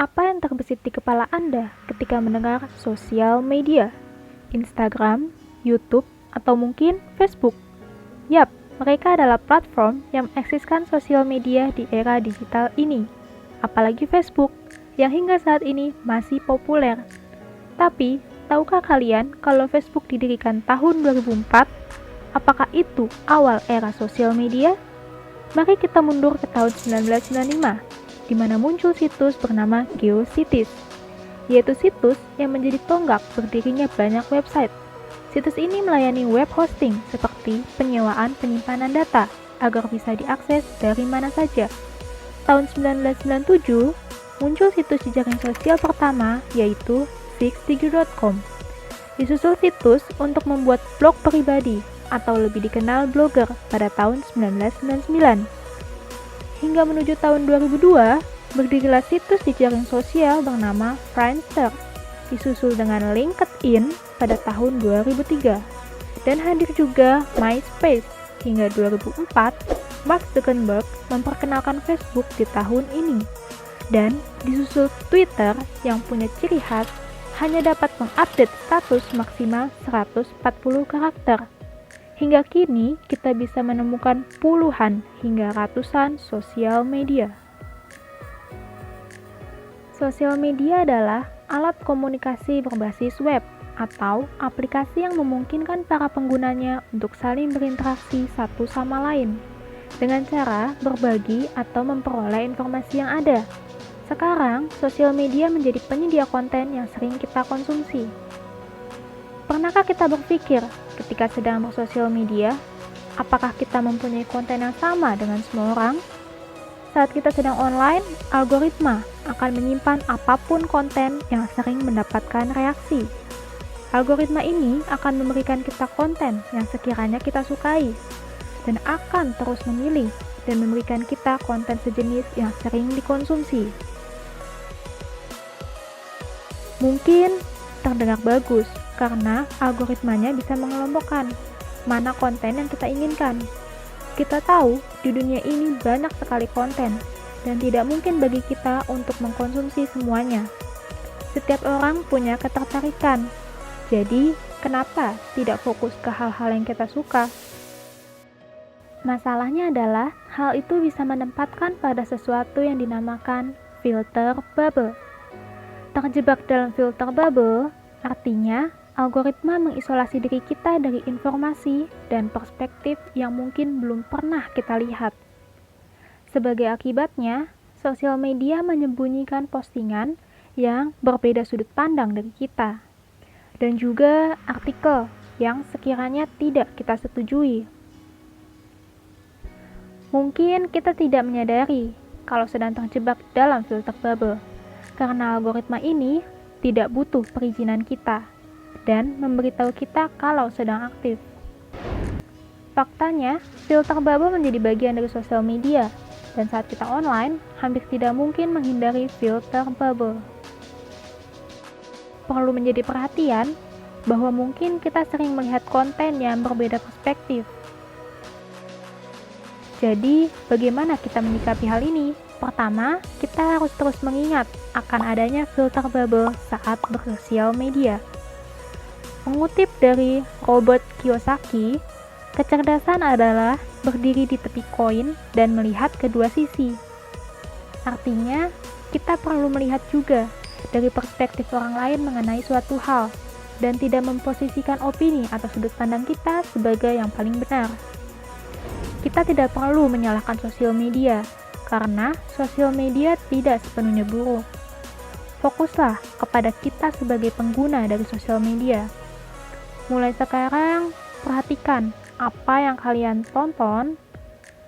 Apa yang terbesit di kepala Anda ketika mendengar sosial media? Instagram, YouTube, atau mungkin Facebook? Yap, mereka adalah platform yang mengeksiskan sosial media di era digital ini. Apalagi Facebook, yang hingga saat ini masih populer. Tapi, tahukah kalian kalau Facebook didirikan tahun 2004? Apakah itu awal era sosial media? Mari kita mundur ke tahun 1995, di mana muncul situs bernama GeoCities, yaitu situs yang menjadi tonggak berdirinya banyak website. Situs ini melayani web hosting seperti penyewaan penyimpanan data agar bisa diakses dari mana saja. Tahun 1997, muncul situs jejaring sosial pertama yaitu 6degree.com. Disusul situs untuk membuat blog pribadi atau lebih dikenal blogger pada tahun 1999. Hingga menuju tahun 2002, berdirilah situs jejaring sosial bernama Friendster, disusul dengan LinkedIn pada tahun 2003, dan hadir juga MySpace. Hingga 2004, Mark Zuckerberg memperkenalkan Facebook di tahun ini, dan disusul Twitter yang punya ciri khas hanya dapat mengupdate status maksimal 140 karakter. Hingga kini, kita bisa menemukan puluhan hingga ratusan sosial media. Sosial media adalah alat komunikasi berbasis web atau aplikasi yang memungkinkan para penggunanya untuk saling berinteraksi satu sama lain dengan cara berbagi atau memperoleh informasi yang ada. Sekarang, sosial media menjadi penyedia konten yang sering kita konsumsi. Pernahkah kita berpikir ketika sedang bersosial media, apakah kita mempunyai konten yang sama dengan semua orang? Saat kita sedang online, algoritma akan menyimpan apapun konten yang sering mendapatkan reaksi. Algoritma ini akan memberikan kita konten yang sekiranya kita sukai, dan akan terus memilih dan memberikan kita konten sejenis yang sering dikonsumsi. Mungkin terdengar bagus, karena algoritmanya bisa mengelompokkan mana konten yang kita inginkan. Kita tahu di dunia ini banyak sekali konten, dan tidak mungkin bagi kita untuk mengkonsumsi semuanya. Setiap orang punya ketertarikan, jadi kenapa tidak fokus ke hal-hal yang kita suka? Masalahnya adalah hal itu bisa menempatkan pada sesuatu yang dinamakan filter bubble. Terjebak dalam filter bubble artinya algoritma mengisolasi diri kita dari informasi dan perspektif yang mungkin belum pernah kita lihat. Sebagai akibatnya, sosial media menyembunyikan postingan yang berbeda sudut pandang dari kita, dan juga artikel yang sekiranya tidak kita setujui. Mungkin kita tidak menyadari kalau sedang terjebak dalam filter bubble, karena algoritma ini tidak butuh perizinan kita dan memberitahu kita kalau sedang aktif. Faktanya, filter bubble menjadi bagian dari sosial media, dan saat kita online, hampir tidak mungkin menghindari filter bubble. Perlu menjadi perhatian bahwa mungkin kita sering melihat konten yang berbeda perspektif. Jadi, bagaimana kita menyikapi hal ini? Pertama, kita harus terus mengingat akan adanya filter bubble saat bersosial media. Mengutip dari Robert Kiyosaki, kecerdasan adalah berdiri di tepi koin dan melihat kedua sisi. Artinya, kita perlu melihat juga dari perspektif orang lain mengenai suatu hal dan tidak memposisikan opini atau sudut pandang kita sebagai yang paling benar. Kita tidak perlu menyalahkan sosial media, karena sosial media tidak sepenuhnya buruk. Fokuslah kepada kita sebagai pengguna dari sosial media. Mulai sekarang, perhatikan apa yang kalian tonton,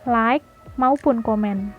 like, maupun komen.